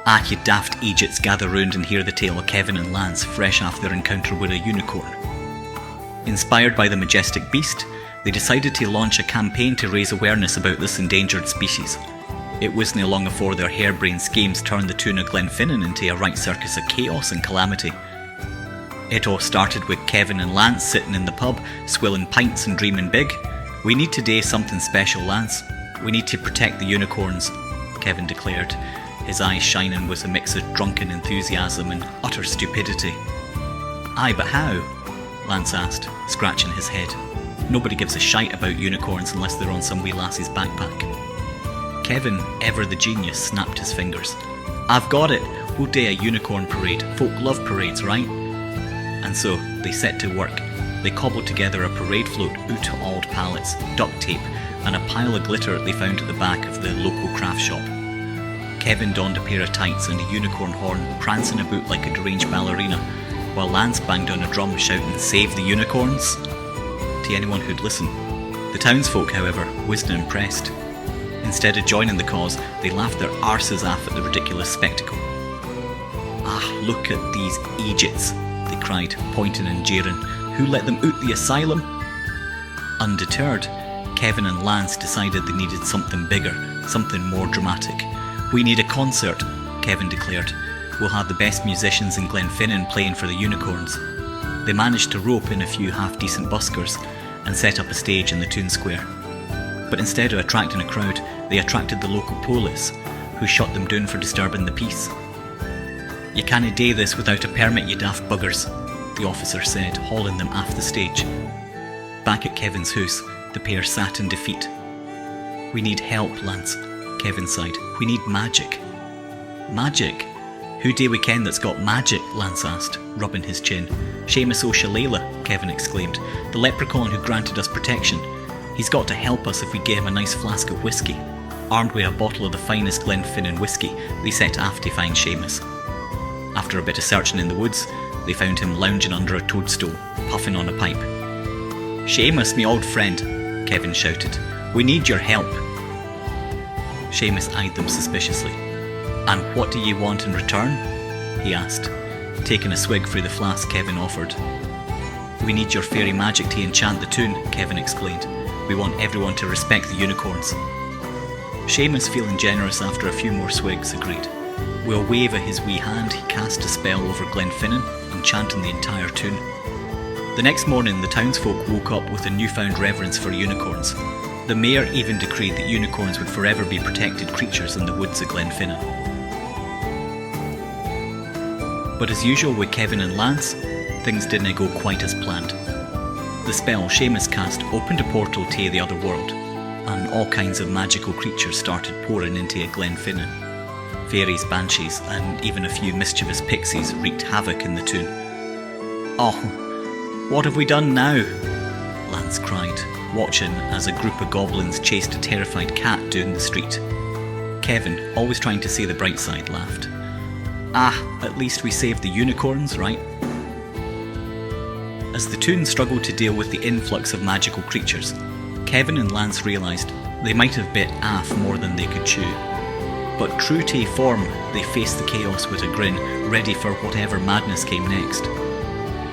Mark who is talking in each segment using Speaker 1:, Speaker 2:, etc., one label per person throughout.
Speaker 1: Ah, you daft Egypts gather round and hear the tale of Kevin and Lance fresh off their encounter with a unicorn. Inspired by the majestic beast, they decided to launch a campaign to raise awareness about this endangered species. It wasn't long afore their harebrained schemes turned the town of Glenfinnan into a right circus of chaos and calamity. It all started with Kevin and Lance sitting in the pub, swilling pints and dreaming big. "We need to do something special, Lance. We need to protect the unicorns," Kevin declared, his eyes shining with a mix of drunken enthusiasm and utter stupidity. "Aye, but how?" Lance asked, scratching his head. Nobody gives a shite about unicorns unless they're on some wee lassie's backpack. Kevin, ever the genius, snapped his fingers. "I've got it! We'll do a unicorn parade. Folk love parades, right?" And so, they set to work. They cobbled together a parade float out of old pallets, duct tape, and a pile of glitter they found at the back of the local craft shop. Kevin donned a pair of tights and a unicorn horn, prancing about like a deranged ballerina, while Lance banged on a drum shouting, "Save the unicorns!" to anyone who'd listen. The townsfolk, however, wasn't impressed. Instead of joining the cause, they laughed their arses off at the ridiculous spectacle. "Ah, look at these Egypts," they cried, pointing and jeering. "Who let them out the asylum?" Undeterred, Kevin and Lance decided they needed something bigger, something more dramatic. "We need a concert," Kevin declared. "We'll have the best musicians in Glenfinnan playing for the unicorns." They managed to rope in a few half-decent buskers and set up a stage in the town square. But instead of attracting a crowd, they attracted the local police, who shot them down for disturbing the peace. "You can't do this without a permit, you daft buggers," the officer said, hauling them off the stage. Back at Kevin's house, the pair sat in defeat. "We need help, Lance," Kevin sighed. "We need magic." "Magic? Who do we ken that's got magic?" Lance asked, rubbing his chin. "Seamus O'Shalala," Kevin exclaimed. "The leprechaun who granted us protection. He's got to help us if we give him a nice flask of whiskey." Armed with a bottle of the finest Glenfinnan whiskey, they set off to find Seamus. After a bit of searching in the woods, they found him lounging under a toadstool, puffing on a pipe. "Seamus, me old friend," Kevin shouted. "We need your help." Seamus eyed them suspiciously. "And what do you want in return?" he asked, taking a swig through the flask Kevin offered. "We need your fairy magic to enchant the town," Kevin explained. "We want everyone to respect the unicorns." Seamus, feeling generous after a few more swigs, agreed. With a wave of his wee hand, he cast a spell over Glenfinnan, enchanting the entire town. The next morning, the townsfolk woke up with a newfound reverence for unicorns. The mayor even decreed that unicorns would forever be protected creatures in the woods of Glenfinnan. But as usual with Kevin and Lance, things didn't go quite as planned. The spell Seamus cast opened a portal to the other world, and all kinds of magical creatures started pouring into Glenfinnan. Fairies, banshees, and even a few mischievous pixies wreaked havoc in the town. "Oh, what have we done now?" Lance cried, watching as a group of goblins chased a terrified cat down the street. Kevin, always trying to see the bright side, laughed. "Ah, at least we saved the unicorns, right?" As the toon struggled to deal with the influx of magical creatures, Kevin and Lance realised they might have bit off more than they could chew. But true to form, they faced the chaos with a grin, ready for whatever madness came next.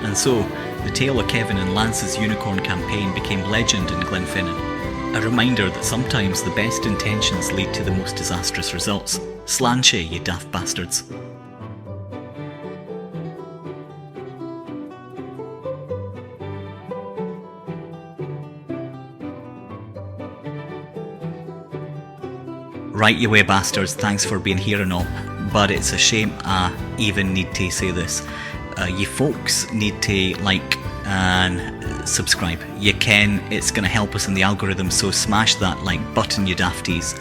Speaker 1: And so, the tale of Kevin and Lance's unicorn campaign became legend in Glenfinnan, a reminder that sometimes the best intentions lead to the most disastrous results. Sláinte, you daft bastards. Right you way, bastards, thanks for being here and all, but it's a shame I even need to say this. You folks need to like and subscribe. You can, it's going to help us in the algorithm, so smash that like button, you dafties.